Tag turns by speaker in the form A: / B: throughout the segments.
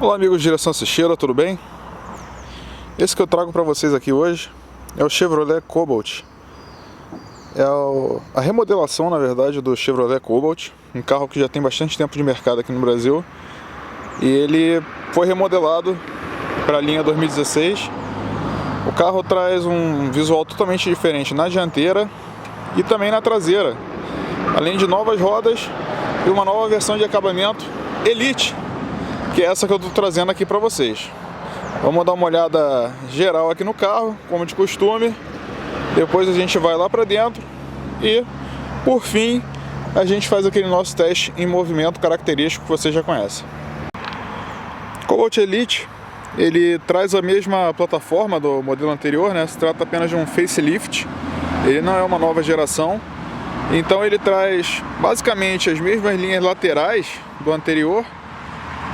A: Olá amigos de Direção Assisteira, tudo bem? Esse que eu trago para vocês aqui hoje é o Chevrolet Cobalt. É a remodelação, na verdade, do Chevrolet Cobalt, um carro que já tem bastante tempo de mercado aqui no Brasil. E ele foi remodelado para a linha 2016. O carro traz um visual totalmente diferente na dianteira e também na traseira, além de novas rodas e uma nova versão de acabamento Elite, que é essa que eu estou trazendo aqui para vocês. Vamos dar uma olhada geral aqui no carro, como de costume. Depois a gente vai lá para dentro e, por fim, a gente faz aquele nosso teste em movimento característico que você já conhece. Cobalt Elite, ele traz a mesma plataforma do modelo anterior, né? Se trata apenas de um facelift. Ele não é uma nova geração. Então ele traz basicamente as mesmas linhas laterais do anterior,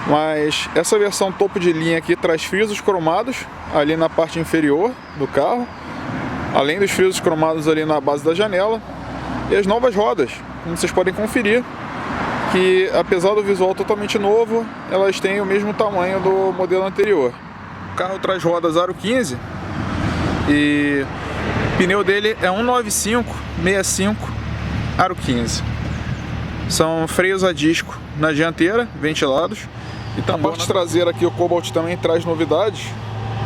A: mas essa versão topo de linha aqui traz frisos cromados ali na parte inferior do carro, além dos frisos cromados ali na base da janela, e as novas rodas, como vocês podem conferir, que apesar do visual totalmente novo, elas têm o mesmo tamanho do modelo anterior. O carro traz rodas aro 15 e o pneu dele é 195/65 aro 15. São freios a disco na dianteira, ventilados. E na parte traseira aqui o Cobalt também traz novidades.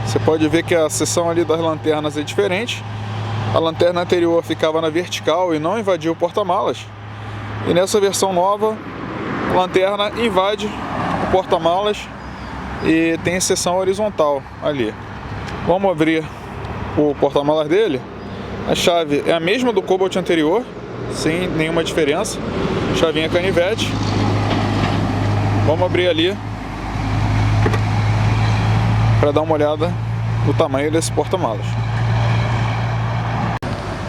A: Você pode ver que a seção ali das lanternas é diferente. A lanterna anterior ficava na vertical e não invadia o porta-malas. E nessa versão nova, a lanterna invade o porta-malas e tem seção horizontal ali. Vamos abrir o porta-malas dele. A chave é a mesma do Cobalt anterior, sem nenhuma diferença. Chavinha canivete. Vamos abrir ali para dar uma olhada no tamanho desse porta-malas.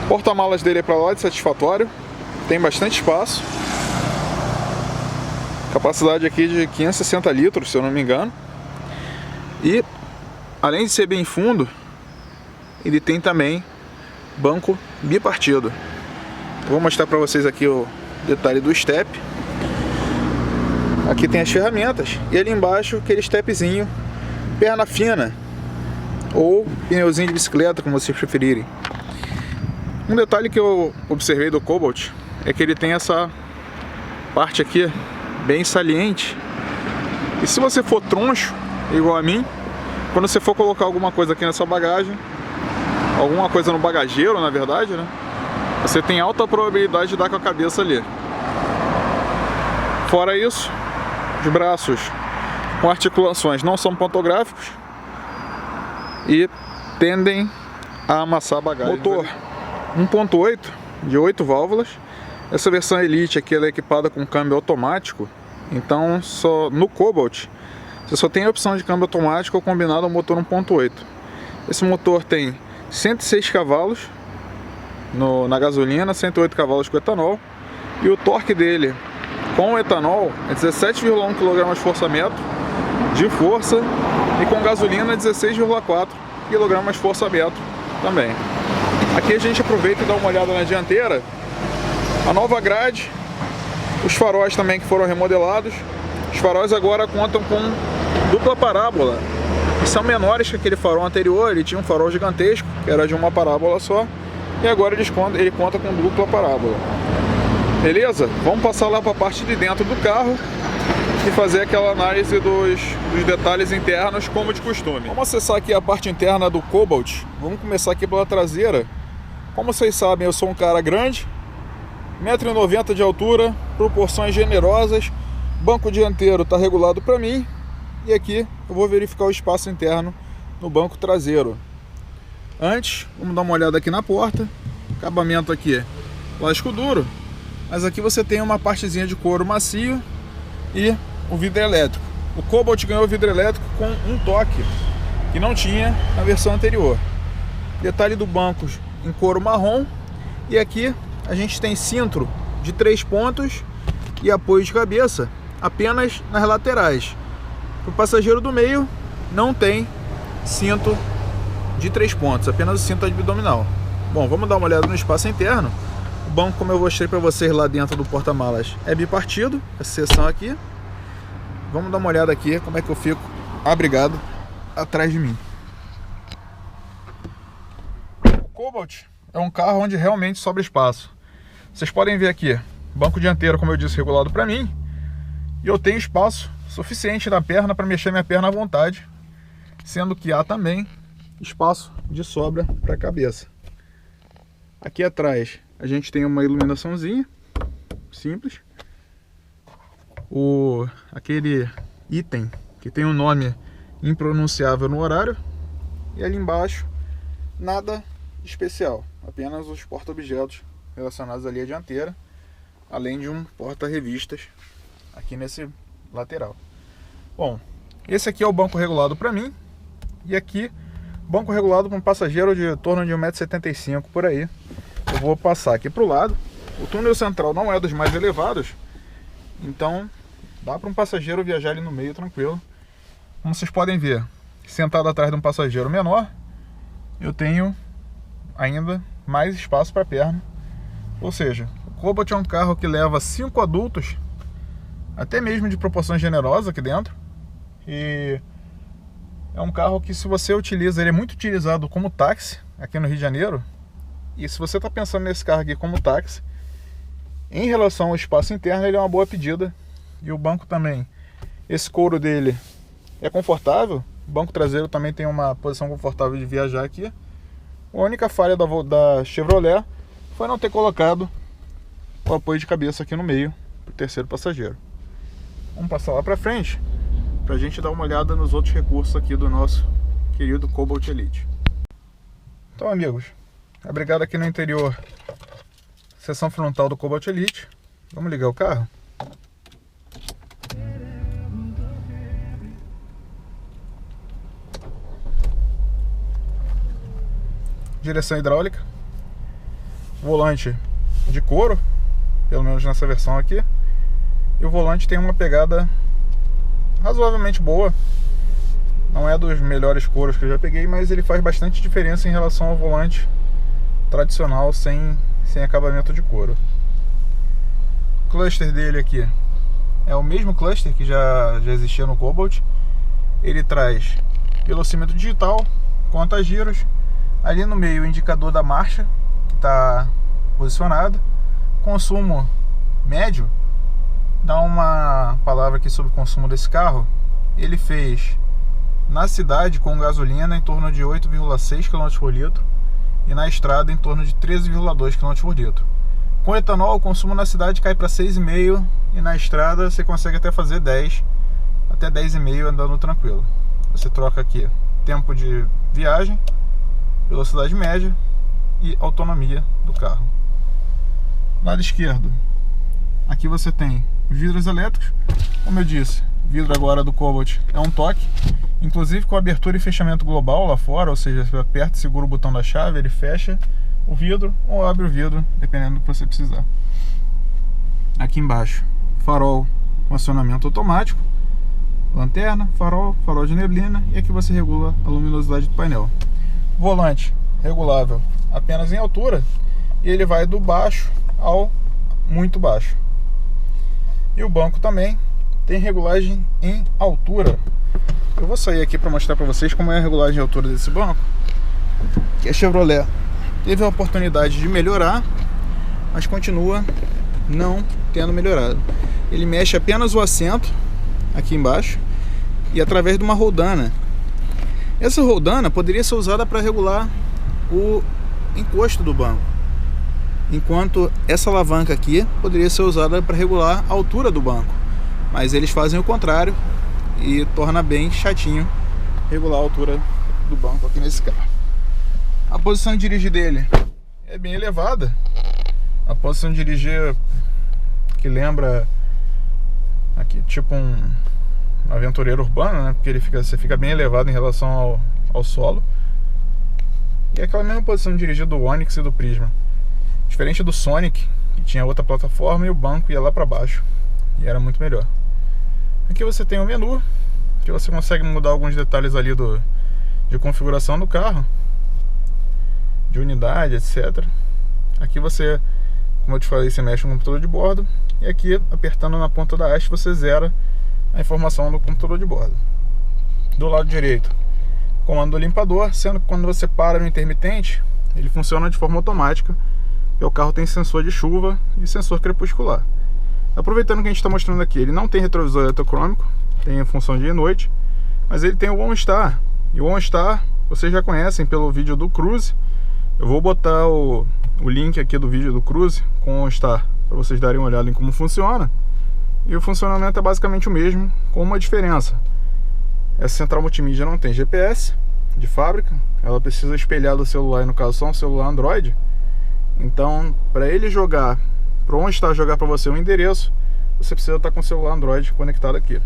A: O porta-malas dele é para lá de satisfatório, tem bastante espaço. Capacidade aqui de 560 litros, se eu não me engano. E além de ser bem fundo, ele tem também banco bipartido. Vou mostrar para vocês aqui o detalhe do step. Aqui tem as ferramentas e ali embaixo aquele stepzinho, perna fina ou pneuzinho de bicicleta, como vocês preferirem. Um detalhe que eu observei do Cobalt é que ele tem essa parte aqui bem saliente. E se você for troncho, igual a mim, quando você for colocar alguma coisa aqui nessa bagagem, alguma coisa no bagageiro, na verdade, né? Você tem alta probabilidade de dar com a cabeça ali. Fora isso, os braços com articulações não são pantográficos e tendem a amassar a bagagem. Motor 1.8 de 8 válvulas. Essa versão Elite aqui ela é equipada com câmbio automático. Então no Cobalt você só tem a opção de câmbio automático ou combinado ao motor 1.8. Esse motor tem 106 cavalos na gasolina, 108 cavalos com etanol, e o torque dele com o etanol é 17,1 kgfm de força e com gasolina 16,4 kgfm também. Aqui a gente aproveita e dá uma olhada na dianteira. A nova grade, os faróis também que foram remodelados. Os faróis agora contam com dupla parábola, que são menores que aquele farol anterior. Ele tinha um farol gigantesco, que era de uma parábola só, e agora ele conta com dupla parábola. Beleza? Vamos passar lá para a parte de dentro do carro e fazer aquela análise dos detalhes internos, como de costume. Vamos acessar aqui a parte interna do Cobalt. Vamos começar aqui pela traseira. Como vocês sabem, eu sou um cara grande, 1,90 m de altura, proporções generosas. Banco dianteiro está regulado para mim. E aqui eu vou verificar o espaço interno no banco traseiro. Antes, vamos dar uma olhada aqui na porta. Acabamento aqui, plástico duro. Mas aqui você tem uma partezinha de couro macio e o vidro elétrico. O Cobalt ganhou o vidro elétrico com um toque, que não tinha na versão anterior. Detalhe do banco em couro marrom. E aqui a gente tem cinto de 3 pontos e apoio de cabeça apenas nas laterais. Para o passageiro do meio não tem cinto de 3 pontos, apenas o cinto abdominal. Bom, vamos dar uma olhada no espaço interno. O banco, como eu mostrei para vocês lá dentro do porta-malas, é bipartido, essa seção aqui. Vamos dar uma olhada aqui como é que eu fico abrigado atrás de mim. O Cobalt é um carro onde realmente sobra espaço. Vocês podem ver aqui, banco dianteiro, como eu disse, regulado para mim. E eu tenho espaço suficiente na perna para mexer minha perna à vontade, sendo que há também espaço de sobra para a cabeça. Aqui atrás a gente tem uma iluminaçãozinha simples. Aquele item que tem um nome impronunciável no horário. E ali embaixo nada especial, apenas os porta-objetos relacionados ali à dianteira, além de um porta-revistas aqui nesse lateral. Bom, esse aqui é o banco regulado para mim, e aqui banco regulado para um passageiro de torno de 1,75 m por aí. Eu vou passar aqui para o lado. O túnel central não é dos mais elevados, então dá para um passageiro viajar ali no meio tranquilo. Como vocês podem ver, sentado atrás de um passageiro menor, eu tenho ainda mais espaço para a perna. Ou seja, o Cobalt é um carro que leva 5 adultos, até mesmo de proporção generosa aqui dentro. E é um carro que, se você utiliza, ele é muito utilizado como táxi aqui no Rio de Janeiro. E se você está pensando nesse carro aqui como táxi, em relação ao espaço interno, ele é uma boa pedida. E o banco também, esse couro dele é confortável. O banco traseiro também tem uma posição confortável de viajar aqui. A única falha da Chevrolet foi não ter colocado o apoio de cabeça aqui no meio para o terceiro passageiro. Vamos passar lá para frente para a gente dar uma olhada nos outros recursos aqui do nosso querido Cobalt Elite. Então, amigos, abrigado aqui no interior, seção frontal do Cobalt Elite. Vamos ligar o carro? Direção hidráulica, volante de couro, pelo menos nessa versão aqui. E o volante tem uma pegada razoavelmente boa. Não é dos melhores couros que eu já peguei, mas ele faz bastante diferença em relação ao volante tradicional sem acabamento de couro. O cluster dele aqui é o mesmo cluster que já existia no Cobalt. Ele traz velocímetro digital, conta giros. Ali no meio o indicador da marcha que está posicionado. Consumo médio, dá uma palavra aqui sobre o consumo desse carro. Ele fez na cidade com gasolina em torno de 8,6 km por litro e na estrada em torno de 13,2 km por litro. Com etanol, o consumo na cidade cai para 6,5 e na estrada você consegue até fazer 10, até 10,5 andando tranquilo. Você troca aqui tempo de viagem, velocidade média e autonomia do carro. Lado esquerdo, aqui você tem os vidros elétricos. Como eu disse, o vidro agora do Cobalt é um toque, inclusive com abertura e fechamento global lá fora, ou seja, você aperta e segura o botão da chave, ele fecha o vidro ou abre o vidro, dependendo do que você precisar. Aqui embaixo, farol com acionamento automático, lanterna, farol de neblina, e aqui você regula a luminosidade do painel. Volante regulável apenas em altura, e ele vai do baixo ao muito baixo. E o banco também tem regulagem em altura. Eu vou sair aqui para mostrar para vocês como é a regulagem de altura desse banco, que a Chevrolet teve a oportunidade de melhorar, mas continua não tendo melhorado. Ele mexe apenas o assento aqui embaixo e através de uma roldana. Essa roldana poderia ser usada para regular o encosto do banco, enquanto essa alavanca aqui poderia ser usada para regular a altura do banco. Mas eles fazem o contrário e torna bem chatinho regular a altura do banco aqui nesse carro. A posição de dirigir dele é bem elevada. A posição de dirigir que lembra aqui tipo um aventureiro urbano, né? Porque você fica bem elevado em relação ao solo. E é aquela mesma posição de dirigir do Onix e do Prisma. Diferente do Sonic, que tinha outra plataforma e o banco ia lá para baixo e era muito melhor. Aqui você tem o menu, que você consegue mudar alguns detalhes ali de configuração do carro, de unidade, etc. Aqui você, como eu te falei, você mexe no computador de bordo. E aqui, apertando na ponta da haste, você zera a informação do computador de bordo. do lado direito, comando do limpador, sendo que quando você para no intermitente, ele funciona de forma automática, porque o carro tem sensor de chuva e sensor crepuscular. Aproveitando que a gente está mostrando aqui, ele não tem retrovisor eletrocrômico, tem a função dia e noite, mas ele tem o OnStar, e o OnStar vocês já conhecem pelo vídeo do Cruze. Eu vou botar o link aqui do vídeo do Cruze com o OnStar, para vocês darem uma olhada em como funciona. E o funcionamento é basicamente o mesmo, com uma diferença. Essa central multimídia não tem GPS de fábrica, ela precisa espelhar do celular, e no caso só um celular Android. Então, para ele jogar, para o OnStar jogar para você um endereço, você precisa estar com o celular Android conectado aqui.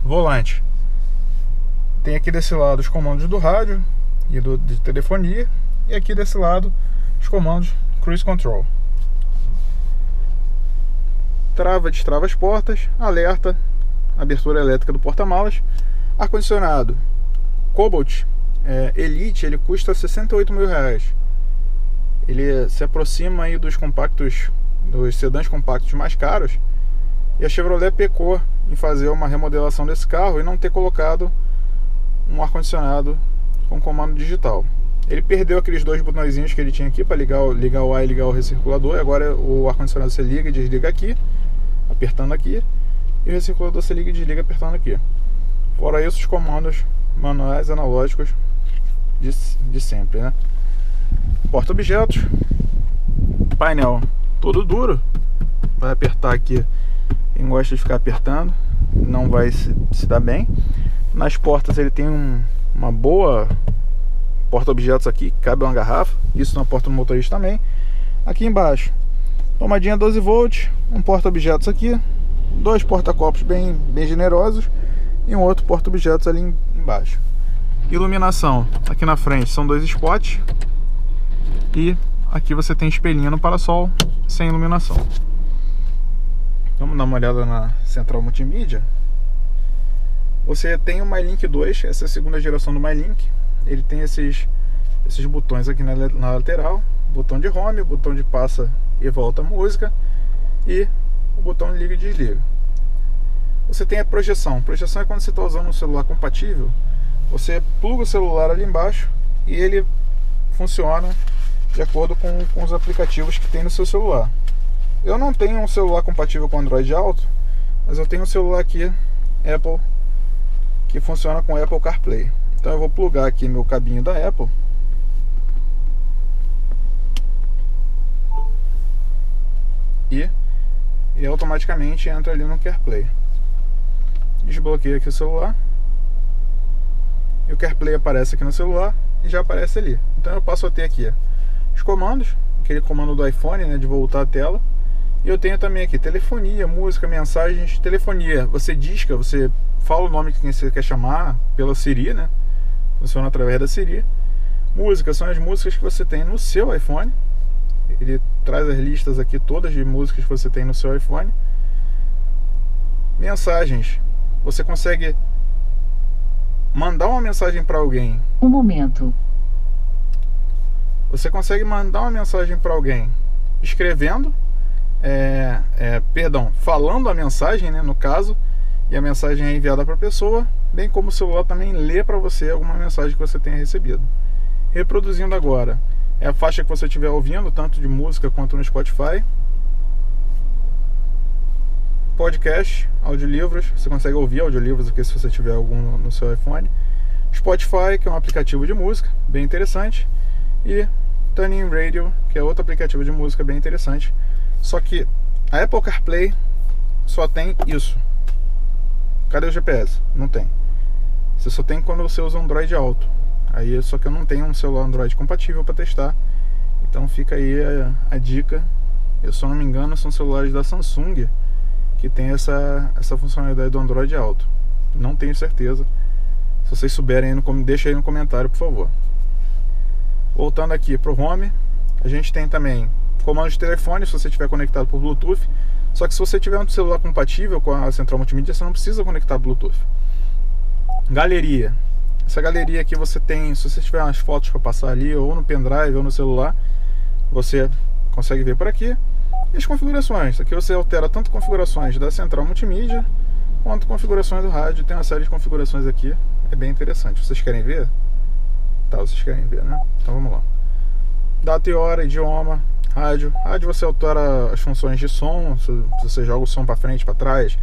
A: Volante. Tem aqui desse lado os comandos do rádio e de telefonia, e aqui desse lado os comandos Cruise Control. Trava, destrava as portas, alerta, abertura elétrica do porta-malas. Ar-condicionado Cobalt Elite, ele custa R$68 mil. Ele se aproxima aí dos compactos, dos sedãs compactos mais caros. E a Chevrolet pecou em fazer uma remodelação desse carro e não ter colocado um ar-condicionado com comando digital. Ele perdeu aqueles dois botõezinhos que ele tinha aqui para ligar o ar e ligar o recirculador. E agora o ar-condicionado você liga e desliga aqui, apertando aqui, e o recirculador você liga e desliga apertando aqui. Fora isso, os comandos manuais analógicos de sempre, né? Porta-objetos, painel todo duro, vai apertar aqui. Quem gosta de ficar apertando não vai se dar bem. Nas portas ele tem uma boa porta-objetos aqui, cabe uma garrafa, isso na porta do motorista também. Aqui embaixo, tomadinha 12 volts, um porta-objetos aqui, dois porta-copos bem generosos e um outro porta-objetos ali embaixo. Iluminação, aqui na frente são dois spots e aqui você tem espelhinho no parasol sem iluminação. Vamos dar uma olhada na central multimídia. Você tem o MyLink 2, essa é a segunda geração do MyLink. Ele tem esses botões aqui na lateral, botão de home, botão de passa e volta a música e o botão de liga e desliga. Você tem a projeção. Projeção é quando você está usando um celular compatível, você pluga o celular ali embaixo e ele funciona de acordo com os aplicativos que tem no seu celular. Eu não tenho um celular compatível com Android Auto, mas eu tenho um celular aqui Apple que funciona com Apple CarPlay. Então eu vou plugar aqui meu cabinho da Apple e automaticamente entra ali no CarPlay. Desbloqueio aqui o celular e o CarPlay aparece aqui no celular e já aparece ali. Então eu passo a ter aqui os comandos, aquele comando do iPhone, né, de voltar a tela. E eu tenho também aqui telefonia, música, mensagens. Telefonia, você disca, você fala o nome que você quer chamar pela Siri, né? Funciona através da Siri. Música são as músicas que você tem no seu iPhone. Ele traz as listas aqui todas de músicas que você tem no seu iPhone. Mensagens, você consegue mandar uma mensagem para alguém.
B: Um momento.
A: Você consegue mandar uma mensagem para alguém escrevendo, falando a mensagem, né, no caso, e a mensagem é enviada para a pessoa, bem como o celular também lê para você alguma mensagem que você tenha recebido. Reproduzindo agora é a faixa que você estiver ouvindo, tanto de música quanto no Spotify. Podcast, audiolivros, você consegue ouvir audiolivros aqui se você tiver algum no seu iPhone. Spotify, que é um aplicativo de música bem interessante, e Tuning Radio, que é outro aplicativo de música bem interessante. Só que a Apple CarPlay só tem isso. Cadê o GPS? Não tem. Você só tem quando você usa Android Auto. Aí, só que eu não tenho um celular Android compatível para testar. Então fica aí a dica. Eu, se eu não me engano, são celulares da Samsung que tem essa funcionalidade do Android Auto. Não tenho certeza. Se vocês souberem, deixa aí no comentário, por favor. Voltando aqui para o Home, a gente tem também comando de telefone, se você estiver conectado por Bluetooth. Só que se você tiver um celular compatível com a central multimídia, você não precisa conectar Bluetooth. Galeria. Essa galeria aqui você tem, se você tiver umas fotos para passar ali, ou no pendrive, ou no celular, você consegue ver por aqui. E as configurações. Aqui você altera tanto configurações da central multimídia, quanto configurações do rádio. Tem uma série de configurações aqui, é bem interessante. Vocês querem ver? Tá, vocês querem ver, né? Então vamos lá. Data e hora, idioma, rádio. Rádio você altera as funções de som, se você joga o som para frente, para trás,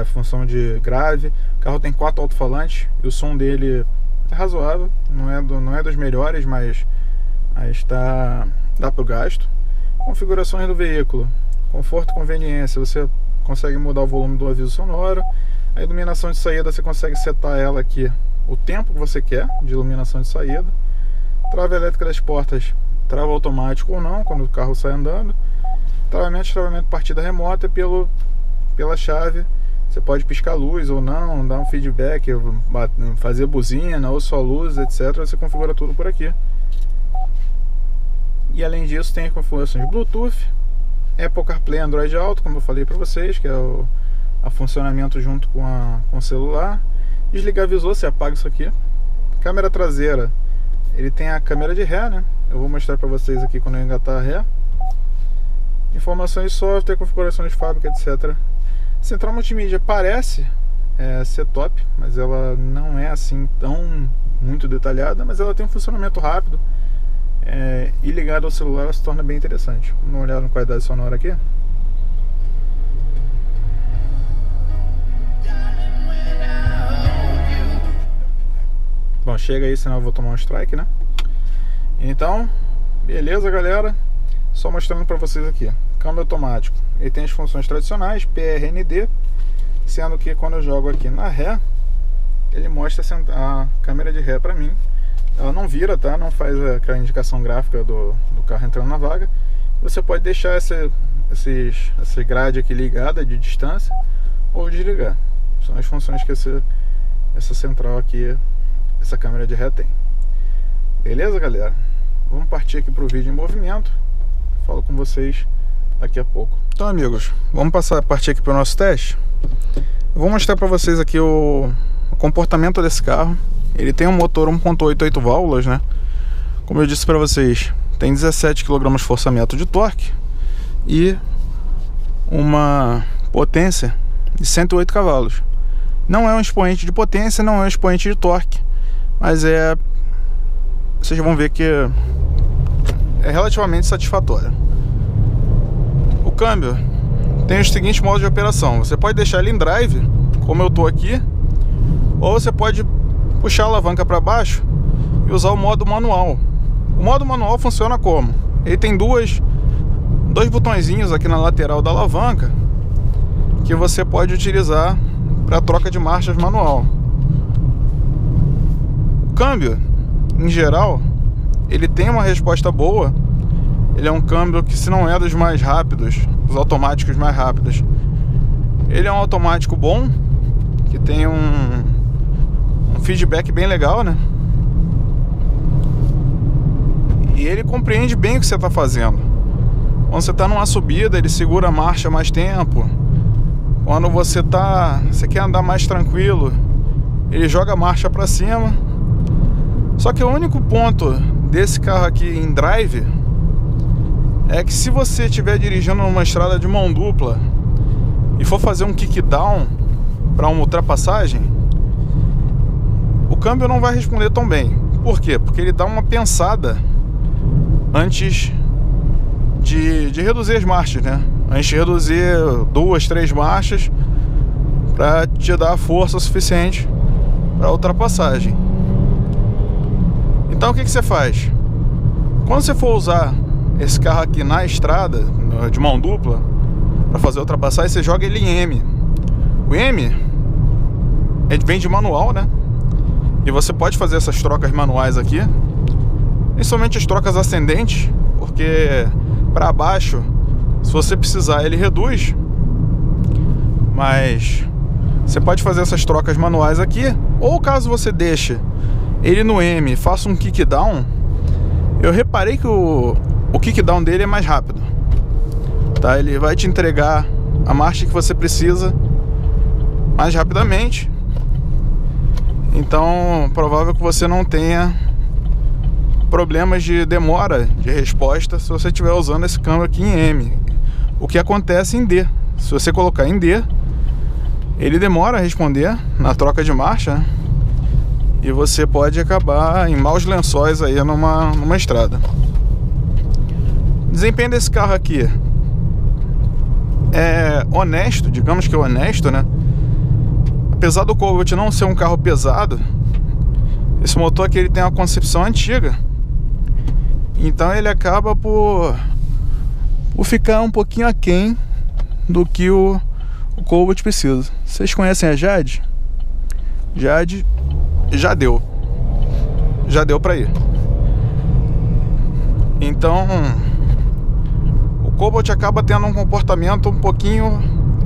A: função de grave. O carro tem 4 alto-falantes e o som dele é razoável, não é dos melhores, mas dá para o gasto. Configurações do veículo, conforto e conveniência, você consegue mudar o volume do aviso sonoro. A iluminação de saída você consegue setar ela aqui, o tempo que você quer de iluminação de saída. Trava elétrica das portas, trava automático ou não, quando o carro sai andando. Travamento partida remota pela chave. Você pode piscar luz ou não, dar um feedback, fazer buzina ou só luz, etc. Você configura tudo por aqui. E além disso tem configurações de Bluetooth, Apple CarPlay, Android Auto, como eu falei para vocês, que é o funcionamento junto com o celular. Desligar visor, você apaga isso aqui. Câmera traseira, ele tem a câmera de ré, né? Eu vou mostrar para vocês aqui quando eu engatar a ré. Informações de software, configurações de fábrica, etc. Central multimídia parece ser top, mas ela não é assim tão muito detalhada, mas ela tem um funcionamento rápido. E ligado ao celular ela se torna bem interessante. Vamos dar uma olhada na qualidade sonora aqui. Bom, chega aí, senão eu vou tomar um strike, né? Então, beleza, galera. Só mostrando pra vocês aqui. Câmbio automático. Ele tem as funções tradicionais, PRND, sendo que quando eu jogo aqui na ré, ele mostra a câmera de ré pra mim. Ela não vira, tá? Não faz aquela indicação gráfica do carro entrando na vaga. Você pode deixar essa grade aqui ligada de distância ou desligar. São as funções que essa central aqui, essa câmera de ré tem. Beleza, galera? Vamos partir aqui para o vídeo em movimento. Falo com vocês daqui a pouco. Então, amigos, vamos partir aqui para o nosso teste. Eu vou mostrar para vocês aqui o comportamento desse carro. Ele tem um motor 1.8 8 válvulas, né? Como eu disse para vocês, tem 17 kgfm de torque e uma potência de 108 cavalos. Não é um expoente de potência, não é um expoente de torque, mas vocês vão ver que é relativamente satisfatório. O câmbio tem os seguintes modos de operação. Você pode deixar ele em drive, como eu estou aqui, ou você pode puxar a alavanca para baixo e usar o modo manual. O modo manual funciona como? Ele tem dois botõezinhos aqui na lateral da alavanca que você pode utilizar para troca de marchas manual. O câmbio, em geral, ele tem uma resposta boa. Ele é um câmbio que, se não é dos mais rápidos, os automáticos mais rápidos, ele é um automático bom, que tem um feedback bem legal, né? E ele compreende bem o que você está fazendo. Quando você está numa subida, ele segura a marcha mais tempo. Quando você quer andar mais tranquilo, ele joga a marcha para cima. Só que o único ponto desse carro aqui em drive é que se você estiver dirigindo numa estrada de mão dupla e for fazer um kickdown para uma ultrapassagem, o câmbio não vai responder tão bem. Por quê? Porque ele dá uma pensada antes de reduzir as marchas, né? Antes de reduzir 2, 3 marchas para te dar a força suficiente para a ultrapassagem. Então o que você faz? Quando você for usar esse carro aqui na estrada de mão dupla para fazer a ultrapassagem, você joga ele em M. O M vem de manual, né? E você pode fazer essas trocas manuais aqui, principalmente as trocas ascendentes, porque para baixo, se você precisar, ele reduz, mas você pode fazer essas trocas manuais aqui, ou caso você deixe ele no M e faça um kickdown, eu reparei que o kickdown dele é mais rápido, tá? Ele vai te entregar a marcha que você precisa mais rapidamente. Então, provável que você não tenha problemas de demora de resposta se você estiver usando esse câmbio aqui em M. O que acontece em D. Se você colocar em D, ele demora a responder na troca de marcha, né? E você pode acabar em maus lençóis aí numa estrada. O desempenho desse carro aqui é honesto, digamos que é honesto, né? Apesar do Cobalt não ser um carro pesado, esse motor aqui ele tem uma concepção antiga, então ele acaba por ficar um pouquinho aquém do que o Cobalt precisa. Vocês conhecem a Jade? Jade já deu pra ir. Então o Cobalt acaba tendo um comportamento um pouquinho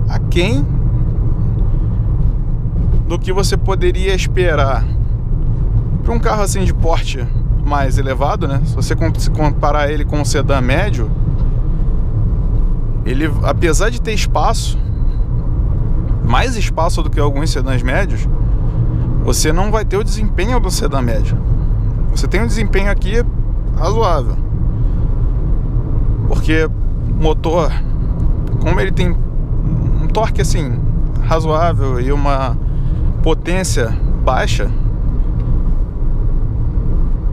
A: aquém do que você poderia esperar para um carro assim de porte mais elevado, né? Se você comparar ele com um sedã médio, ele, apesar de ter espaço, mais espaço do que alguns sedãs médios, você não vai ter o desempenho do sedã médio. Você tem um desempenho aqui razoável, porque o motor, como ele tem um torque assim razoável e uma potência baixa,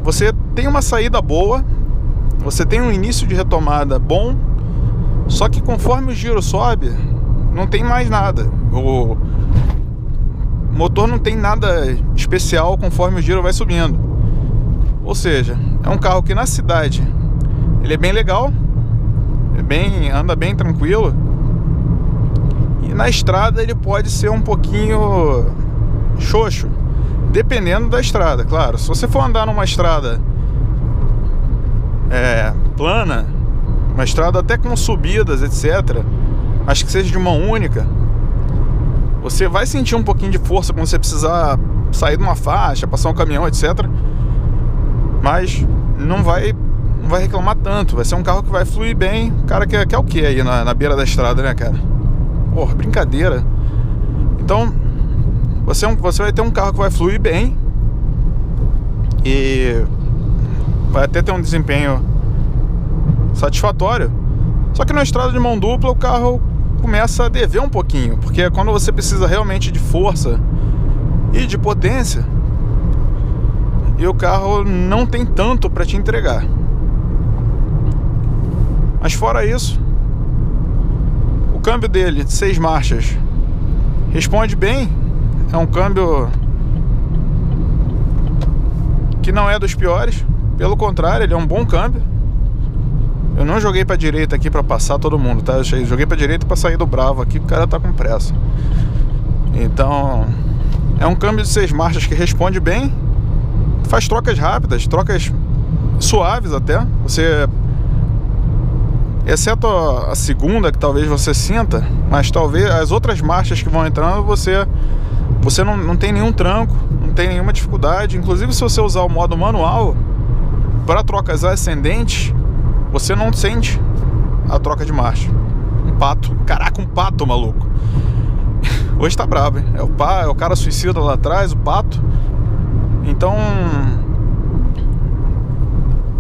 A: você tem uma saída boa, você tem um início de retomada bom, só que conforme o giro sobe, não tem mais nada. O motor não tem nada especial conforme o giro vai subindo. Ou seja, é um carro que na cidade ele é bem legal, anda bem tranquilo, e na estrada ele pode ser um pouquinho xoxo, dependendo da estrada. Claro, se você for andar numa estrada plana, uma estrada até com subidas, etc., mas que seja de mão única, você vai sentir um pouquinho de força quando você precisar sair de uma faixa, passar um caminhão, etc. Mas não vai reclamar tanto. Vai ser um carro que vai fluir bem. O cara quer o que aí na beira da estrada, né, cara? Porra, brincadeira. Então você vai ter um carro que vai fluir bem e vai até ter um desempenho satisfatório. Só que na estrada de mão dupla o carro começa a dever um pouquinho, porque quando você precisa realmente de força e de potência, e o carro não tem tanto para te entregar. Mas fora isso, o câmbio dele de 6 marchas responde bem. É um câmbio que não é dos piores, pelo contrário, ele é um bom câmbio. Eu não joguei pra direita aqui pra passar todo mundo, tá? Eu joguei pra direita pra sair do bravo aqui, o cara tá com pressa. Então, é um câmbio de 6 marchas que responde bem, faz trocas rápidas, trocas suaves até. Você, exceto a segunda, que talvez você sinta, mas talvez as outras marchas que vão entrando, você não tem nenhum tranco, não tem nenhuma dificuldade. Inclusive, se você usar o modo manual para trocas ascendentes, você não sente a troca de marcha. Um pato, caraca, um pato, maluco. Hoje tá brabo, hein? É o cara suicida lá atrás, o pato. Então,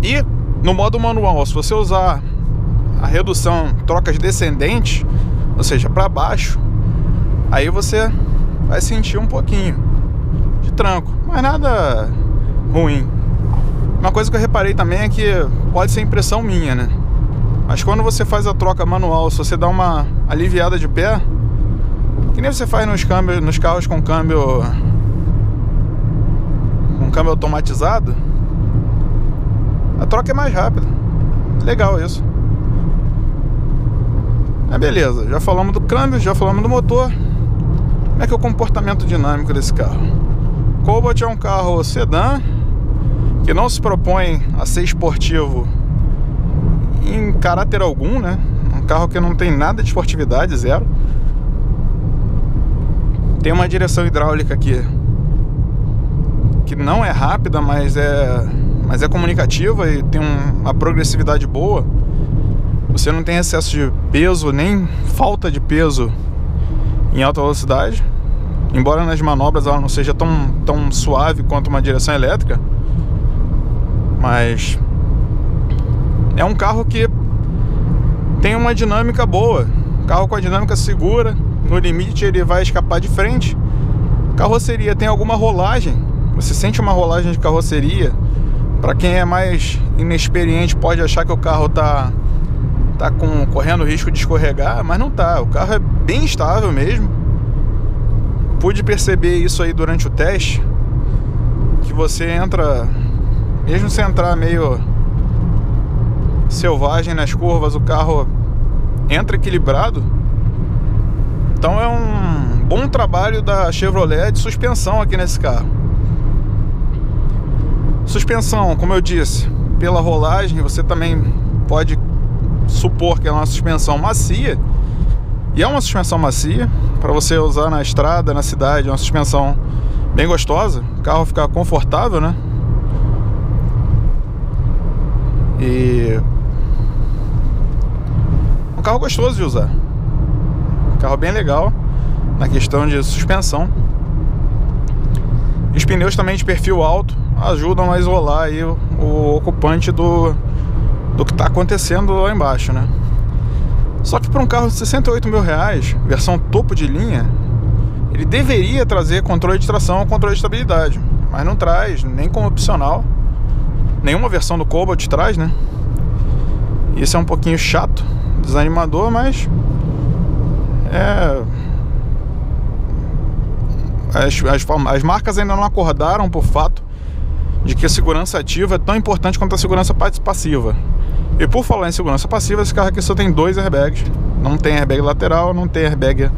A: e no modo manual, se você usar a redução trocas descendentes, ou seja, para baixo, aí você vai sentir um pouquinho de tranco, mas nada ruim. Uma coisa que eu reparei também é que pode ser impressão minha, né? Mas quando você faz a troca manual, se você dá uma aliviada de pé, que nem você faz nos carros com câmbio automatizado, a troca é mais rápida. Legal isso. Beleza, já falamos do câmbio, já falamos do motor. Como é que é o comportamento dinâmico desse carro? Cobalt é um carro sedã que não se propõe a ser esportivo em caráter algum, né? Um carro que não tem nada de esportividade, zero. Tem uma direção hidráulica aqui que não é rápida, mas é comunicativa e tem uma progressividade boa. Você não tem excesso de peso, nem falta de peso em alta velocidade, embora nas manobras ela não seja tão suave quanto uma direção elétrica. Mas é um carro que tem uma dinâmica boa, carro com a dinâmica segura, no limite ele vai escapar de frente. Carroceria tem alguma rolagem, você sente uma rolagem de carroceria. Para quem é mais inexperiente pode achar que o carro tá correndo risco de escorregar, mas não tá, o carro é bem estável mesmo. Pude perceber isso aí durante o teste, que você entra, mesmo se entrar meio selvagem nas curvas, o carro entra equilibrado. Então é um bom trabalho da Chevrolet de suspensão aqui nesse carro. Suspensão, como eu disse, pela rolagem você também pode supor que é uma suspensão macia. E é uma suspensão macia para você usar na estrada, na cidade. É uma suspensão bem gostosa, o carro fica confortável, né? E um carro gostoso de usar, um carro bem legal na questão de suspensão. Os pneus também de perfil alto ajudam a isolar aí o ocupante do que está acontecendo lá embaixo, né? Só que para um carro de 68 mil reais, versão topo de linha, ele deveria trazer controle de tração ou controle de estabilidade, mas não traz, nem como opcional. Nenhuma versão do Cobalt traz, né? Isso é um pouquinho chato, desanimador, mas as marcas ainda não acordaram por fato de que a segurança ativa é tão importante quanto a segurança passiva. E por falar em segurança passiva, esse carro aqui só tem 2 airbags. Não tem airbag lateral, não tem airbag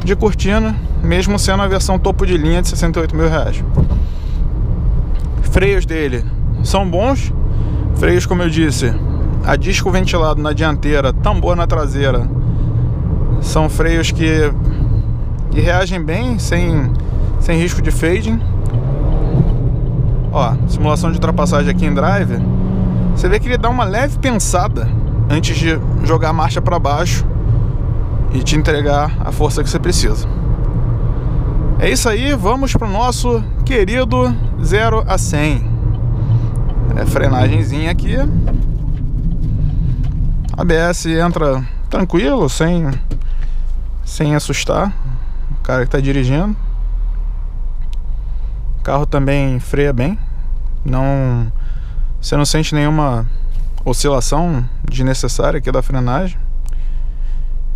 A: de cortina, mesmo sendo a versão topo de linha de 68 mil reais. Freios dele são bons. Freios, como eu disse, a disco ventilado na dianteira, tambor na traseira. São freios que reagem bem, sem risco de fading. Ó, simulação de ultrapassagem aqui em drive. Você vê que ele dá uma leve pensada antes de jogar a marcha para baixo e te entregar a força que você precisa. É isso aí, vamos pro nosso querido 0 a 100. Frenagenzinha aqui. ABS entra tranquilo, sem assustar o cara que está dirigindo. O carro também freia bem. Você não sente nenhuma oscilação desnecessária aqui da frenagem.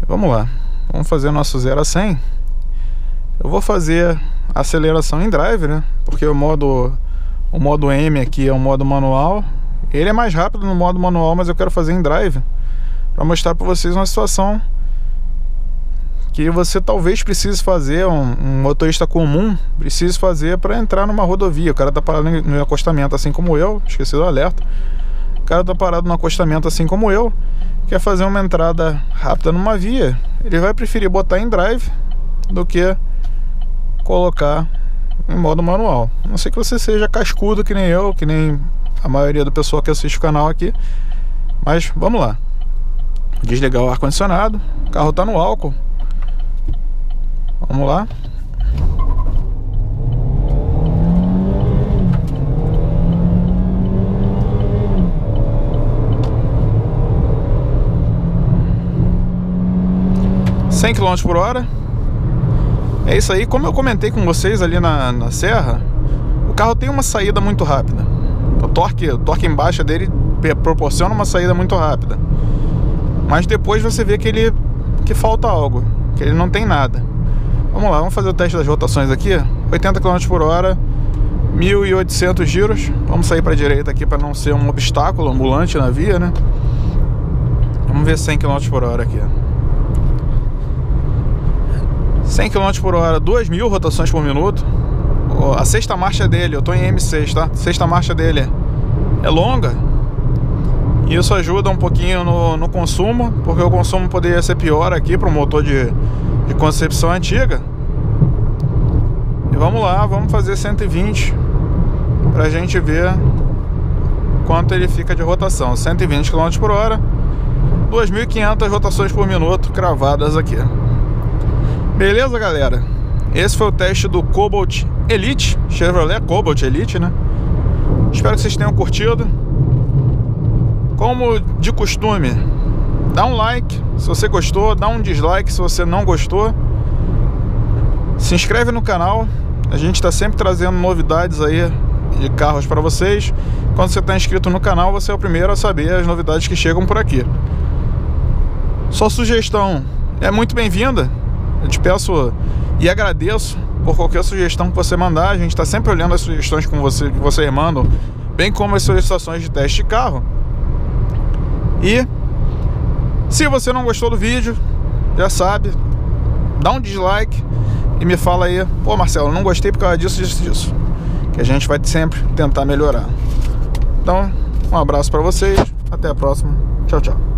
A: Vamos lá, vamos fazer nosso 0 a 100. Eu vou fazer a aceleração em drive, né? Porque o modo M aqui é um modo manual. Ele é mais rápido no modo manual, mas eu quero fazer em drive para mostrar para vocês uma situação que você talvez precise fazer, um motorista comum precise fazer para entrar numa rodovia. O cara tá parado no acostamento assim como eu, esqueci do alerta. O cara tá parado no acostamento assim como eu, quer fazer uma entrada rápida numa via. Ele vai preferir botar em drive do que colocar em modo manual. A não sei que você seja cascudo que nem eu, que nem a maioria do pessoal que assiste o canal aqui. Mas vamos lá. Desligar o ar-condicionado. O carro tá no álcool. Vamos lá. $100 km/h. É isso aí. Como eu comentei com vocês ali na serra, o carro tem uma saída muito rápida. O torque em baixa dele proporciona uma saída muito rápida. Mas depois você vê que falta algo, que ele não tem nada. Vamos lá, vamos fazer o teste das rotações aqui. 80 km/h, 1.800 giros. Vamos sair para a direita aqui para não ser um obstáculo ambulante na via, né? Vamos ver 100 km/h aqui. 100 km/h, 2.000 rotações por minuto. A sexta marcha dele, eu estou em M6, tá? A sexta marcha dele é longa. E isso ajuda um pouquinho no consumo, porque o consumo poderia ser pior aqui para o motor de concepção antiga. E vamos lá, vamos fazer 120 para a gente ver quanto ele fica de rotação. 120 km/h, 2.500 rotações por minuto cravadas aqui. Beleza, galera? Esse foi o teste do Cobalt Elite, Chevrolet Cobalt Elite, né? Espero que vocês tenham curtido. Como de costume, dá um like se você gostou, dá um dislike se você não gostou. Se inscreve no canal, a gente está sempre trazendo novidades aí de carros para vocês. Quando você está inscrito no canal, você é o primeiro a saber as novidades que chegam por aqui. Sua sugestão é muito bem-vinda. Eu te peço e agradeço por qualquer sugestão que você mandar. A gente está sempre olhando as sugestões que vocês mandam, bem como as solicitações de teste de carro. E se você não gostou do vídeo, já sabe, dá um dislike e me fala aí: pô, Marcelo, não gostei por causa disso, que a gente vai sempre tentar melhorar. Então, um abraço para vocês, até a próxima, tchau, tchau.